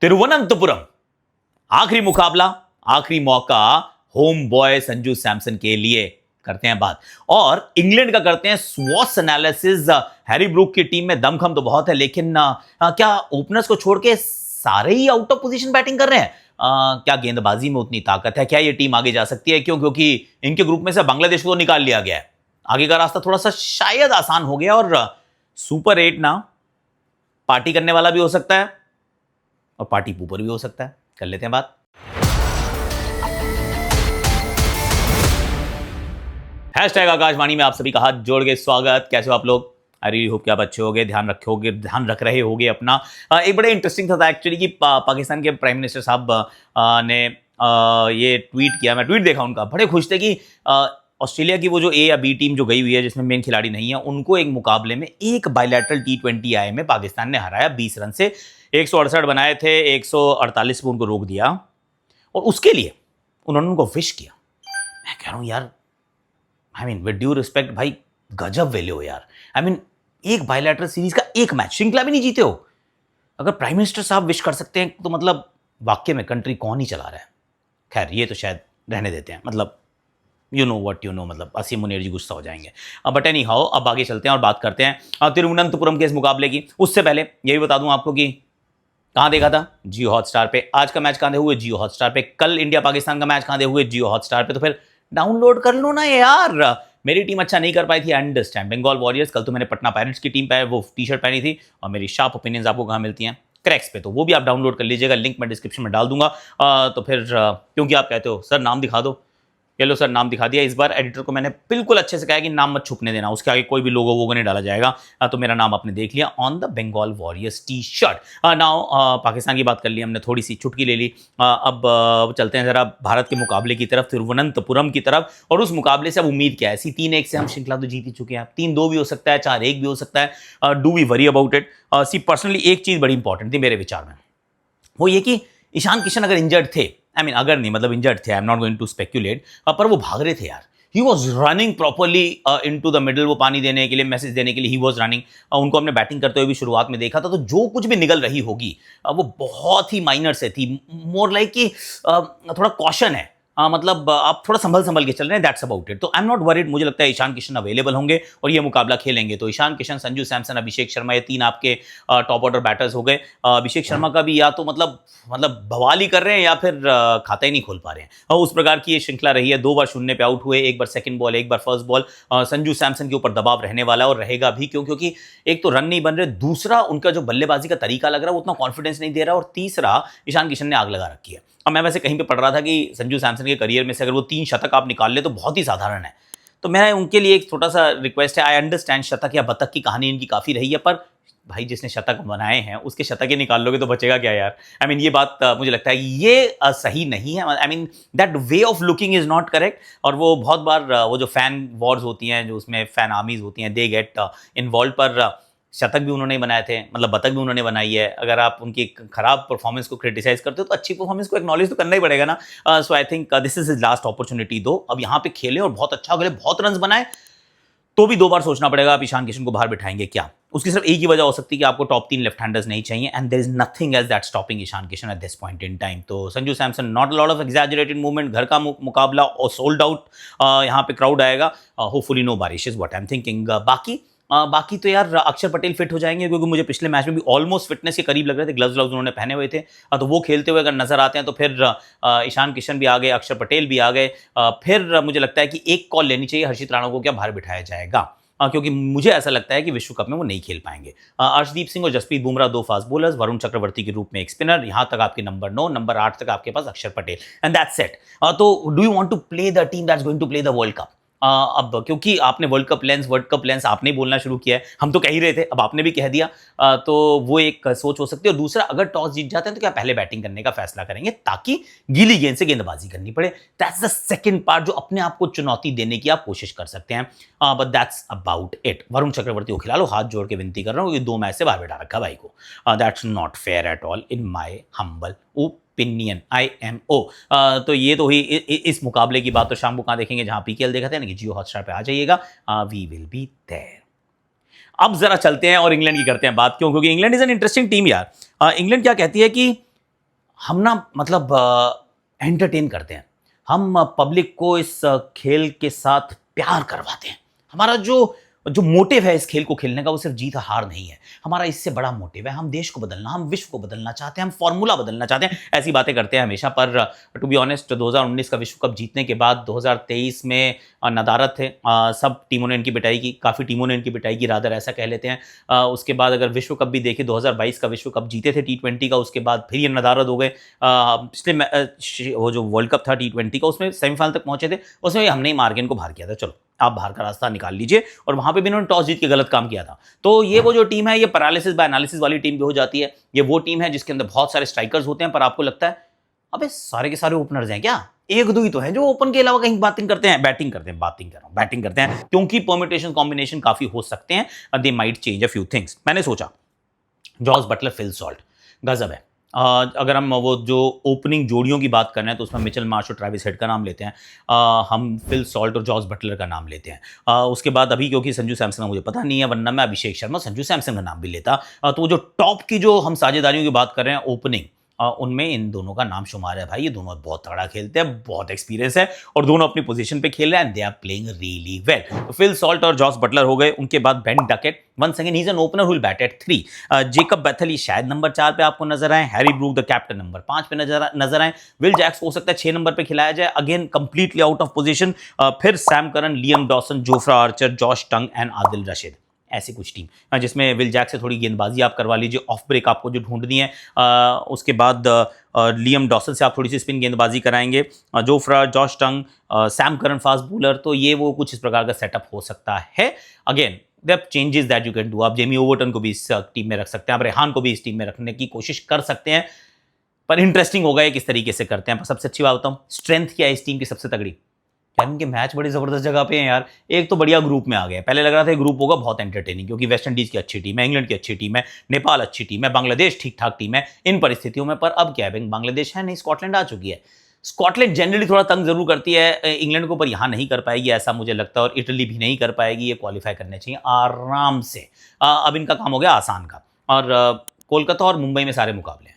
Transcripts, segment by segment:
तिरुवनंतपुरम, आखिरी मुकाबला, आखिरी मौका होम बॉय संजू सैमसन के लिए। करते हैं बात और इंग्लैंड का करते हैं स्वॉट एनालिसिस। हैरी ब्रूक की टीम में दमखम तो बहुत है, लेकिन क्या ओपनर्स को छोड़ के सारे ही आउट ऑफ पोजीशन बैटिंग कर रहे हैं? क्या गेंदबाजी में उतनी ताकत है? क्या ये टीम आगे जा सकती है? क्योंकि इनके ग्रुप में से बांग्लादेश को निकाल लिया गया है। आगे का रास्ता थोड़ा सा शायद आसान हो गया और सुपर 8 ना पार्टी करने वाला भी हो सकता है और पार्टी पूपर भी हो सकता है। कर लेते हैं बात। हैशटैग आकाशवाणी में आप सभी का हाथ जोड़ के स्वागत। कैसे हो आप लोग? आई रियली होप कि आप अच्छे होगे, ध्यान रख रहे होगे अपना। एक बड़े इंटरेस्टिंग था एक्चुअली कि पाकिस्तान के प्राइम मिनिस्टर साहब ने ये ट्वीट किया। मैं ट्वीट देखा उनका, बड़े खुश थे कि ऑस्ट्रेलिया की वो जो ए या बी टीम जो गई हुई है जिसमें मेन खिलाड़ी नहीं है, उनको एक मुकाबले में एक बायलैटरल T20 आई में पाकिस्तान ने हराया 20 रन से। 168 बनाए थे, 148 पे उनको रोक दिया और उसके लिए उन्होंने उनको विश किया। मैं कह रहा हूं यार, I mean with due respect भाई, गजब वैल्यू हो यार। आई मीन एक बायलैटरल सीरीज का एक मैच, श्रृंखला भी नहीं जीते हो, अगर प्राइम मिनिस्टर साहब विश कर सकते हैं तो मतलब वाकई में कंट्री कौन ही चला रहा है। खैर ये तो शायद रहने देते हैं, मतलब you know what you know, मतलब असीम मुनीर जी गुस्सा हो जाएंगे। बट एनी हाउ, अब आगे चलते हैं और बात करते हैं तिरुवनंतपुरम के इस मुकाबले की। उससे पहले ये भी बता दूं आपको कि कहां देखा था? जियो हॉटस्टार पे। आज का मैच कहां दे हुए? जियो हॉटस्टार पे। कल इंडिया पाकिस्तान का मैच कहां दे हुए? जियो हॉटस्टार पे। तो फिर डाउनलोड कर लो ना यार। मेरी टीम अच्छा नहीं कर पाई थी, अंडरस्टैंड। बंगाल वॉरियर्स, कल तो मैंने पटना पायरेट्स की टीम पे वो टी शर्ट पहनी थी। और मेरी शार्प ओपिनियंस आपको कहाँ मिलती हैं? क्रैक्स पे। तो वो भी आप डाउनलोड कर लीजिएगा, लिंक मैं डिस्क्रिप्शन में डाल दूंगा। तो फिर क्योंकि आप कहते हो सर नाम दिखा दो, चलो सर नाम दिखा दिया। इस बार एडिटर को मैंने बिल्कुल अच्छे से कहा कि नाम मत छुपने देना, उसके आगे कोई भी लोगो वोगो नहीं डाला जाएगा। तो मेरा नाम आपने देख लिया on the Bengal warriors T shirt. Now Pakistan की बात कर ली हमने, थोड़ी सी चुटकी ले ली। अब चलते हैं जरा भारत के मुकाबले की तरफ, तिरुवनंतपुरम की तरफ। और उस मुकाबले से अब उम्मीद क्या है? 3-1 से हम श्रृंखला तो जीत ही चुके हैं। 3-2 भी हो सकता है, 4-1 भी हो सकता है। Do we worry about it? Personally एक चीज बड़ी इंपॉर्टेंट थी मेरे विचार में, वो ये कि ईशान किशन अगर इंजर्ड थे, आई मीन अगर नहीं मतलब इंजर्ड थे, I am not going to speculate, पर वो भाग रहे थे यार। He was running properly into the middle, वो पानी देने के लिए, मैसेज देने के लिए ही वॉज रनिंग। उनको हमने बैटिंग करते हुए भी शुरुआत में देखा था। तो जो कुछ भी निकल रही होगी वो बहुत ही माइनर से थी, मोर लाइक कि थोड़ा कॉशन है। मतलब आप थोड़ा संभल के चल रहे हैं, दैट्स अबाउट इट। तो आई एम नॉट वरीड। मुझे लगता है ईशान किशन अवेलेबल होंगे और ये मुकाबला खेलेंगे। तो ईशान किशन, संजू सैमसन, अभिषेक शर्मा, ये 3 आपके टॉप ऑर्डर बैटर्स हो गए। अभिषेक शर्मा का भी या तो मतलब बवाल ही कर रहे हैं या फिर खाता ही नहीं खोल पा रहे हैं। उस प्रकार की ये श्रृंखला रही है। 2 बार 0 पे आउट हुए, 1 बार सेकंड बॉल, 1 बार फर्स्ट बॉल। संजू सैमसन के ऊपर दबाव रहने वाला और रहेगा भी, क्योंकि एक तो रन नहीं बन रहे, दूसरा उनका जो बल्लेबाजी का तरीका लग रहा है वो उतना कॉन्फिडेंस नहीं दे रहा, और तीसरा ईशान किशन ने आग लगा रखी है। अब मैं वैसे कहीं पे पढ़ रहा था कि संजू सैमसन के करियर में से अगर वो 3 शतक आप निकाल ले तो बहुत ही साधारण है। तो मैं उनके लिए एक छोटा सा रिक्वेस्ट है, आई अंडरस्टैंड शतक या बतक की कहानी इनकी काफी रही है, पर भाई जिसने शतक बनाए हैं उसके शतक ही निकाल लोगे तो बचेगा क्या यार? आई मीन ये बात मुझे लगता है ये सही नहीं है। I mean that way of looking is not correct. और वो बहुत बार वो जो फैन वॉर्स होती हैं, जो उसमें फैन आर्मीज होती हैं, दे गेट इन्वॉल्व। पर शतक भी उन्होंने बनाए थे, मतलब बतक भी उन्होंने बनाई है। अगर आप उनकी खराब परफॉर्मेंस को क्रिटिसाइज करते हो तो अच्छी परफॉर्मेंस को एक्नॉलेज तो करना ही पड़ेगा ना। So I think this is his last opportunity. दो अब यहाँ पे खेले और बहुत अच्छा खेले, बहुत रन बनाए, तो भी 2 बार सोचना पड़ेगा आप ईशान किशन को बाहर बिठाएंगे क्या। उसकी सिर्फ एक ही वजह हो सकती है कि आपको टॉप 3 लेफ्ट हैंडर्स नहीं चाहिए, and there is nothing else that stopping Ishan Kishan at this point in time. तो Sanju Samson, not a lot of exaggerated movement, घर का मुकाबला और सोल्ड आउट, यहाँ पे क्राउड आएगा, होपफुली नो बारिश is what I am thinking. बाकी तो यार अक्षर पटेल फिट हो जाएंगे, क्योंकि मुझे पिछले मैच में भी ऑलमोस्ट फिटनेस के करीब लग रहे थे। ग्लव्स उन्होंने पहने हुए थे, तो वो खेलते हुए अगर नजर आते हैं तो फिर ईशान किशन भी आ गए, अक्षर पटेल भी आ गए। फिर मुझे लगता है कि एक कॉल लेनी चाहिए, हर्षित राणा को क्या बाहर बिठाया जाएगा, क्योंकि मुझे ऐसा लगता है कि विश्व कप में वो नहीं खेल पाएंगे। अर्शदीप सिंह और जसप्रीत बुमराह 2 फास्ट बॉलर्स, वरुण चक्रवर्ती के रूप में एक स्पिनर, यहां तक आपके नंबर 9, नंबर 8 तक आपके पास Axar Patel, and that's it. तो do you want to play the team that's going to play the world cup? अब क्योंकि आपने वर्ल्ड कप लेंस आपने ही बोलना शुरू किया है, हम तो कह ही रहे थे, अब आपने भी कह दिया, तो वो एक सोच हो सकती है। और दूसरा, अगर टॉस जीत जाते हैं तो क्या पहले बैटिंग करने का फैसला करेंगे ताकि गीली गेंद से गेंदबाजी करनी पड़े? दैट्स द सेकंड पार्ट, जो अपने आप को चुनौती देने की आप कोशिश कर सकते हैं। But that's about it. Varun Chakravarthy को खिला लो, हाथ जोड़ के विनती कर रहा हूँ, क्योंकि 2 मैच से बाहर बैठा रखा भाई को। That's not fair at all in my humble opinion, IMO। तो ये तो हुई इस मुकाबले की बात। तो शाम को कहाँ देखेंगे? जहां PKL देखा था ना, कि जियो हॉटस्टार पे आ जाइएगा, वी विल बी देयर। अब जरा चलते हैं और इंग्लैंड की करते हैं बात। क्यों? क्योंकि England is an interesting team यार। इंग्लैंड क्या कहती है कि हम ना मतलब एंटरटेन करते हैं, हम पब्लिक को इस खेल के साथ प्यार करवाते हैं। हमारा जो जो मोटिव है इस खेल को खेलने का वो सिर्फ जीत हार नहीं है, हमारा इससे बड़ा मोटिव है हम देश को बदलना, हम विश्व को बदलना चाहते हैं, हम फॉर्मूला बदलना चाहते हैं। ऐसी बातें करते हैं हमेशा, पर टू बी ऑनेस्ट 2019 का विश्व कप जीतने के बाद 2023 में नदारत थे, सब टीमों ने इनकी पिटाई की, काफ़ी टीमों ने इनकी पिटाई की, रादर ऐसा कह लेते हैं। उसके बाद अगर विश्व कप भी देखें, 2022 का विश्व कप जीते थे T20 का, उसके बाद फिर ये नदारत हो गए। पिछले वो जो वर्ल्ड कप था T20 का, उसमें सेमीफाइनल तक पहुंचे थे, उसमें हमने ही मार के इनको बाहर किया था। चलो आप बाहर का रास्ता निकाल लीजिए, और वहां पे भी इन्होंने टॉस जीत के गलत काम किया था। तो ये वो जो टीम है, ये पैरालिसिस बाय एनालिसिस वाली टीम भी हो जाती है। ये वो टीम है जिसके अंदर बहुत सारे स्ट्राइकर्स होते हैं, पर आपको लगता है अबे सारे के सारे ओपनर्स हैं क्या, एक दो ही तो हैं जो ओपन के अलावा कहीं बैटिंग करते हैं, बैटिंग करते हैं, बातिंग कर रहा हूं, बैटिंग करते हैं, क्योंकि परम्यूटेशन कॉम्बिनेशन काफी हो सकते हैं, they might change a few things. मैंने सोचा जॉस बटलर, फिल सॉल्ट, गजब है। अगर हम वो जो ओपनिंग जोड़ियों की बात कर रहे हैं तो उसमें मिचेल मार्श और ट्रेविस हेड का नाम लेते हैं, हम फिल सॉल्ट और जॉस बटलर का नाम लेते हैं। उसके बाद अभी क्योंकि संजू सैमसन का मुझे पता नहीं है, वरना मैं अभिषेक शर्मा, संजू सैमसन का नाम भी लेता। तो वो जो टॉप की जो हम साझेदारियों की बात कर रहे हैं ओपनिंग, उनमें इन दोनों का नाम शुमार है। भाई ये दोनों बहुत तगड़ा खेलते हैं, बहुत एक्सपीरियंस है, और दोनों अपनी पोजीशन पे खेल रहे हैं, they are playing really well. तो फिल सॉल्ट और जॉस बटलर हो गए। उनके बाद Ben Duckett, once again he is an opener who will bat at 3। Jacob Bethell शायद नंबर 4 पे आपको नजर आए, Harry Brook the captain number 5 पे नजर आए, विल जैक्स हो सकता है 6 नंबर पे खिलाया जाए, again completely out of position. फिर Sam Curran, Liam Dawson, Jofra Archer, Josh Tongue and Adil Rashid, ऐसी कुछ टीम जिसमें विल जैक से थोड़ी गेंदबाजी आप करवा लीजिए, ऑफ ब्रेक आपको जो ढूंढनी है। उसके बाद लियम डॉसन से आप थोड़ी सी स्पिन गेंदबाजी कराएंगे, जोफ्रा, जॉश टंग, सैम करन फास्ट बॉलर, तो ये वो कुछ इस प्रकार का सेटअप हो सकता है। Again there changes that you can do, आप जेमी ओवरटन को भी इस टीम में रख सकते हैं, आप रेहान को भी इस टीम में रखने की कोशिश कर सकते हैं, पर इंटरेस्टिंग होगा ये किस तरीके से करते हैं। पर सबसे अच्छी बात बताऊं, स्ट्रेंथ क्या है इस टीम की सबसे तगड़ी, यार इनके मैच बड़ी जबरदस्त जगह पे हैं यार। एक तो बढ़िया ग्रुप में आ गए, पहले लग रहा था ग्रुप होगा बहुत एंटरटेनिंग, क्योंकि वेस्ट इंडीज की अच्छी टीम है, इंग्लैंड की अच्छी टीम है, नेपाल अच्छी टीम है, बांग्लादेश ठीक ठाक टीम है इन परिस्थितियों में। पर अब क्या है, बांग्लादेश है नहीं, स्कॉटलैंड आ चुकी है। स्कॉटलैंड जनरली थोड़ा तंग जरूर करती है इंग्लैंड को, पर यहां नहीं कर पाएगी ऐसा मुझे लगता है, और इटली भी नहीं कर पाएगी। ये क्वालिफाई करने चाहिए आराम से। अब इनका काम हो गया आसान का, और कोलकाता और मुंबई में सारे मुकाबले हैं,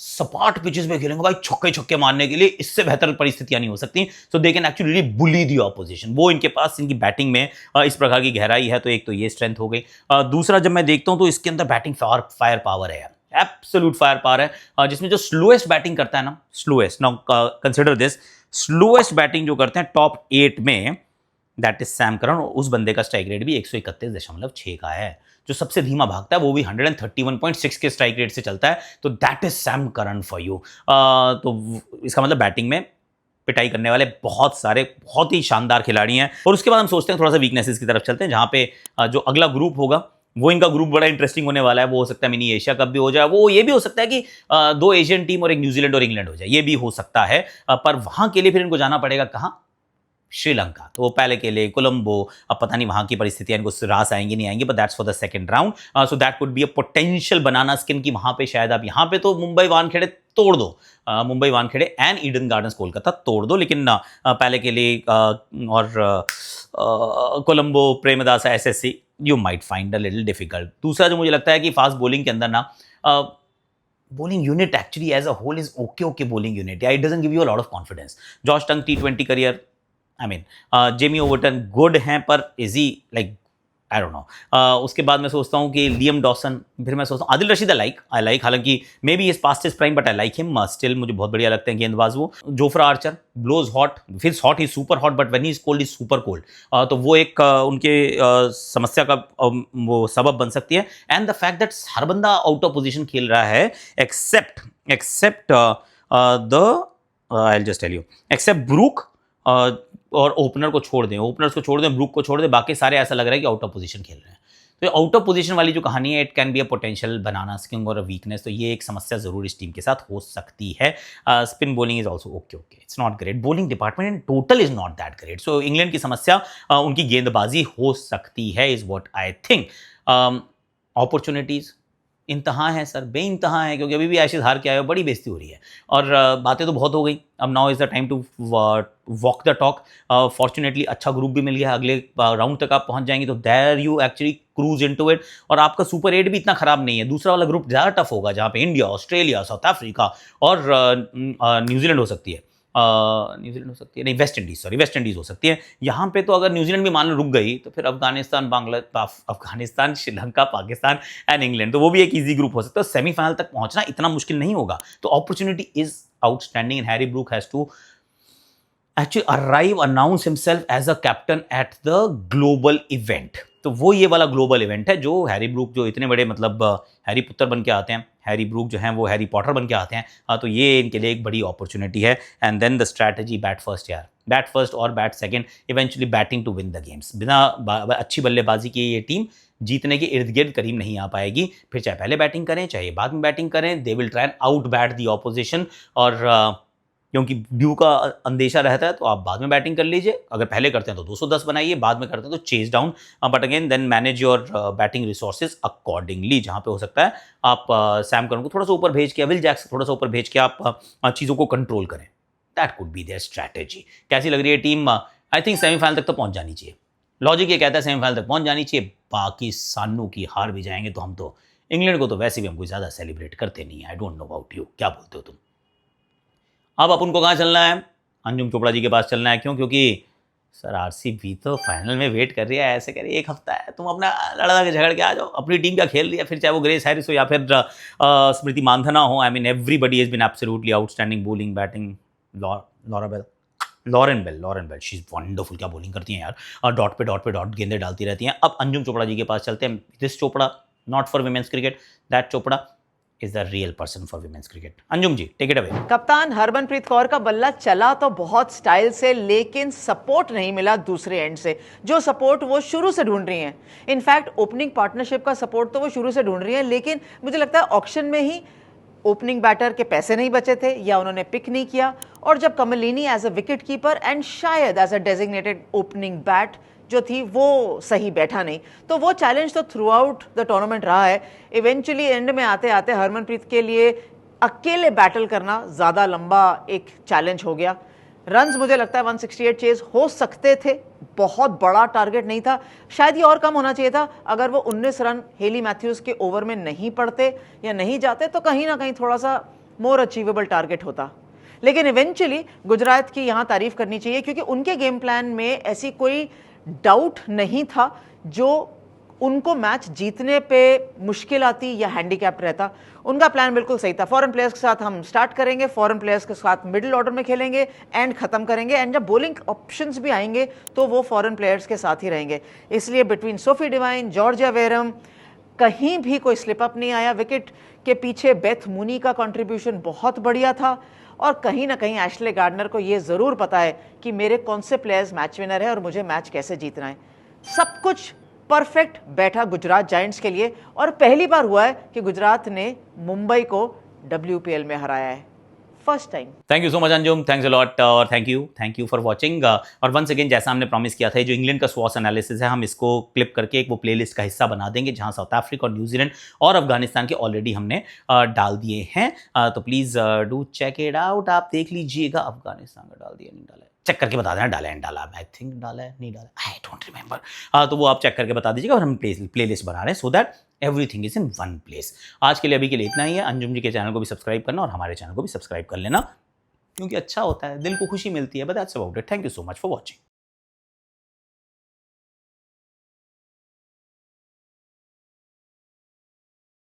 सपाट पिचेस पे खेलेंगे भाई, छक्के छक्के मारने के लिए इससे बेहतर परिस्थितियां नहीं हो सकती। So they can actually bully the opposition, वो इनके पास इनकी बैटिंग में इस प्रकार की गहराई है। तो एक तो ये स्ट्रेंथ हो गई। दूसरा जब मैं देखता हूं तो इसके अंदर बैटिंग फायर पावर है यार, एब्सोल्यूट फायर पावर है, जिसमें जो स्लोएस्ट बैटिंग करता है ना, slowest, now consider this, slowest batting जो करते हैं टॉप 8 में, दैट इज सैम करन, और उस बंदे का स्ट्राइक रेट भी 131.6 का है। जो सबसे धीमा भागता है वो भी 131.6 के स्ट्राइक रेट से चलता है, तो that is Sam Curran for you. तो इसका मतलब बैटिंग में पिटाई करने वाले बहुत सारे बहुत ही शानदार खिलाड़ी हैं। और उसके बाद हम सोचते हैं थोड़ा सा वीकनेसेस की तरफ चलते हैं, जहां पे जो अगला ग्रुप होगा वो इनका ग्रुप बड़ा इंटरेस्टिंग होने वाला है। वो हो सकता है मिनी एशिया कप भी हो जाए, वो ये भी हो सकता है कि 2 एशियन टीम और एक न्यूजीलैंड और इंग्लैंड हो जाए, ये भी हो सकता है। पर वहां के लिए फिर इनको जाना पड़ेगा कहां, श्रीलंका। तो वो पहले के लिए कोलंबो, अब पता नहीं वहां की परिस्थितियां इनको रास आएंगी नहीं आएंगी, but that's for the second round. So that could be a potential banana skin की वहां पे शायद आप यहाँ पे तो मुंबई वानखेड़े तोड़ दो, Mumbai Wankhede and Eden gardens Kolkata तोड़ दो, लेकिन पहले के लिए और Colombo, Premadasa, SSC you might find a little difficult. दूसरा जो मुझे लगता है कि फास्ट बॉलिंग के अंदर ना bowling unit actually as a whole is okay bowling unit. Yeah, it doesn't give you a lot of confidence. Josh Tongue T20 career, I mean, Jamie Overton good हैं, पर is he like I don't know. उसके बाद मैं सोचता हूँ कि Liam Dawson, फिर मैं सोचता हूँ आदिल रशीद आई लाइक, हालांकि may be is past is prime, but I like him still, मुझे बहुत बढ़िया लगते हैं गेंदबाज वो। जोफ्रा आर्चर ब्लोज हॉट, फिर hot he super hot, but when he is cold is super cold, तो वो एक उनके समस्या का वो सबब बन सकती है। एंड द फैक्ट दैट हर बंदा आउट ऑफ पोजिशन खेल रहा है except the I will just tell you, except Brook, और ओपनर को छोड़ दें, ओपनर्स को छोड़ दें, ब्रूक को छोड़ दें, बाकी सारे ऐसा लग रहा है कि आउट ऑफ पोजीशन खेल रहे हैं। तो आउट ऑफ पोजीशन वाली जो कहानी है, it can be a potential banana skiing और अ वीकनेस, तो ये एक समस्या जरूर इस टीम के साथ हो सकती है। Spin bowling is also okay, it's not great, bowling department in total is not that great. So England की समस्या उनकी गेंदबाजी हो सकती है, is what I think. Opportunities इंतहा है सर, बेइंतहा है, क्योंकि अभी भी एशेज़ हार के आए हो, बड़ी बेइज्जती हो रही है। और बातें तो बहुत हो गई, अब now is the time to walk the talk. Fortunately अच्छा ग्रुप भी मिल गया, अगले राउंड तक आप पहुंच जाएंगे, तो there you actually cruise into it. और आपका सुपर 8 भी इतना खराब नहीं है, दूसरा वाला ग्रुप ज़्यादा टफ होगा, जहाँ पे इंडिया, ऑस्ट्रेलिया, साउथ अफ्रीका और न्यूजीलैंड हो सकती है। न्यूजीलैंड हो सकती है नहीं, West Indies, sorry West Indies हो सकती है। यहाँ पे तो अगर न्यूजीलैंड भी मान लो रुक गई, तो फिर अफगानिस्तान, अफगानिस्तान, श्रीलंका, पाकिस्तान एंड इंग्लैंड, तो वो भी एक ईजी ग्रुप हो सकता है। सेमीफाइनल तक पहुंचना इतना मुश्किल नहीं होगा, तो opportunity is outstanding and Harry Brook has to actually arrive, announce himself as a captain at the global event। तो वो ये वाला ग्लोबल इवेंट है, जो हैरी ब्रूक जो इतने बड़े मतलब हैरी पुत्र बन के आते हैं, हैरी ब्रूक जो हैं वो हैरी पॉटर बन के आते हैं। तो ये इनके लिए एक बड़ी अपॉर्चुनिटी है। And then the strategy, bat first यार, बैट फर्स्ट और bat second, eventually batting to win the games. बिना अच्छी बल्लेबाजी की ये टीम जीतने के इर्द गिर्द करीब नहीं आ पाएगी। फिर चाहे पहले बैटिंग करें चाहे बाद में बैटिंग करें, they will try and out bat the opposition. और क्योंकि ड्यू का अंदेशा रहता है, तो आप बाद में बैटिंग कर लीजिए। अगर पहले करते हैं तो 210 बनाइए, बाद में करते हैं तो chase down, but again then manage your batting resources accordingly. जहाँ पे हो सकता है आप सैम करन को थोड़ा सा ऊपर भेज के, विल जैक्स थोड़ा सा ऊपर भेज के आप चीज़ों को कंट्रोल करें। That could be their strategy. कैसी लग रही है टीम? आई थिंक सेमीफाइनल तक तो पहुंच जानी चाहिए। लॉजिक ये कहता है सेमीफाइनल तक पहुंच जानी चाहिए। बाकी सानू की हार भी जाएंगे तो हम तो इंग्लैंड को तो वैसे भी हम कोई ज़्यादा सेलिब्रेट करते नहीं है। I don't know about you, क्या बोलते हो तुम? अब अपन को कहाँ चलना है? अंजुम चोपड़ा जी के पास चलना है। क्यों? क्योंकि सर आरसीबी तो फाइनल में वेट कर रही है। ऐसे कह रही है एक हफ्ता है, तुम अपना लड़ा के झगड़ के आ जाओ, अपनी टीम का खेल रही है। फिर चाहे वो ग्रेस हैरिस हो या फिर स्मृति मानधना हो, I mean everybody has been absolutely outstanding, bowling, batting. Lauren Bell she is wonderful, क्या बॉलिंग करती हैं यार, और डॉट पे डॉट गेंदे डालती रहती हैं। अब अंजुम चोपड़ा जी के पास चलते हैं। This Chopra not for women's cricket, that Chopra is the real person for women's cricket। Anjum ji, take it away. कप्तान हरमनप्रीत कौर का बल्ला चला तो बहुत स्टाइल से, लेकिन सपोर्ट नहीं मिला दूसरे एंड से, जो सपोर्ट वो शुरू से ढूंढ रही हैं। इनफैक्ट ओपनिंग पार्टनरशिप का सपोर्ट तो वो शुरू से ढूंढ रही हैं, लेकिन मुझे लगता है ऑक्शन में ही ओपनिंग बैटर के पैसे नहीं बचे थे, या उन्होंने पिक नहीं किया। और जब Kamalini as a wicket keeper and शायद as a designated opening bat जो थी वो सही बैठा नहीं, तो वो चैलेंज तो थ्रू आउट द टूर्नामेंट रहा है। इवेंचुअली एंड में आते आते हरमनप्रीत के लिए अकेले बैटल करना ज़्यादा लंबा एक चैलेंज हो गया। रन्स मुझे लगता है 168 चेज हो सकते थे, बहुत बड़ा टारगेट नहीं था। शायद ये और कम होना चाहिए था। अगर वो 19 रन हेली मैथ्यूज़ के ओवर में नहीं पड़ते या नहीं जाते, तो कहीं ना कहीं थोड़ा सा मोर अचीवेबल टारगेट होता। लेकिन इवेंचुअली गुजरात की यहाँ तारीफ करनी चाहिए, क्योंकि उनके गेम प्लान में ऐसी कोई डाउट नहीं था जो उनको मैच जीतने पे मुश्किल आती या हैंडीकैप रहता। उनका प्लान बिल्कुल सही था। फॉरेन प्लेयर्स के साथ हम स्टार्ट करेंगे, फॉरेन प्लेयर्स के साथ मिडिल ऑर्डर में खेलेंगे, एंड खत्म करेंगे। एंड जब बॉलिंग ऑप्शंस भी आएंगे तो वो फॉरेन प्लेयर्स के साथ ही रहेंगे। इसलिए between Sophie Devine, Georgia verum, कहीं भी कोई स्लिप अप नहीं आया। विकेट के पीछे बेथ मूनी का कंट्रीब्यूशन बहुत बढ़िया था, और कहीं ना कहीं एशले गार्डनर को ये ज़रूर पता है कि मेरे कौन से प्लेयर्स मैच विनर है और मुझे मैच कैसे जीतना है। सब कुछ परफेक्ट बैठा गुजरात जायंट्स के लिए, और पहली बार हुआ है कि गुजरात ने मुंबई को WPL में हराया है, first time. Thank you so much Anjum, thanks a lot, और थैंक यू फॉर वाचिंग। और वंस अगेन, जैसा हमने प्रॉमिस किया था, जो इंग्लैंड का स्वॉट एनालिसिस है, हम इसको क्लिप करके एक वो प्लेलिस्ट का हिस्सा बना देंगे, जहां साउथ अफ्रीका और न्यूजीलैंड और अफगानिस्तान के ऑलरेडी हमने डाल दिए हैं। तो please do check it out, आप देख लीजिएगा। अफगानिस्तान का डाल दिया, नहीं डाला, चेक करके बता देना, डाला है डाला, आई थिंक डाला है नहीं डाला, आई डोंट रिमेंबर। तो वो आप चेक करके बता दीजिएगा, और हम प्ले लिस्ट बना रहे हैं, so that everything is in one place. आज के लिए, अभी के लिए इतना ही है। अंजुम जी के चैनल को भी सब्सक्राइब करना और हमारे चैनल को भी सब्सक्राइब कर लेना, क्योंकि अच्छा होता है, दिल को खुशी मिलती है। But that's about it. Thank you so much for watching.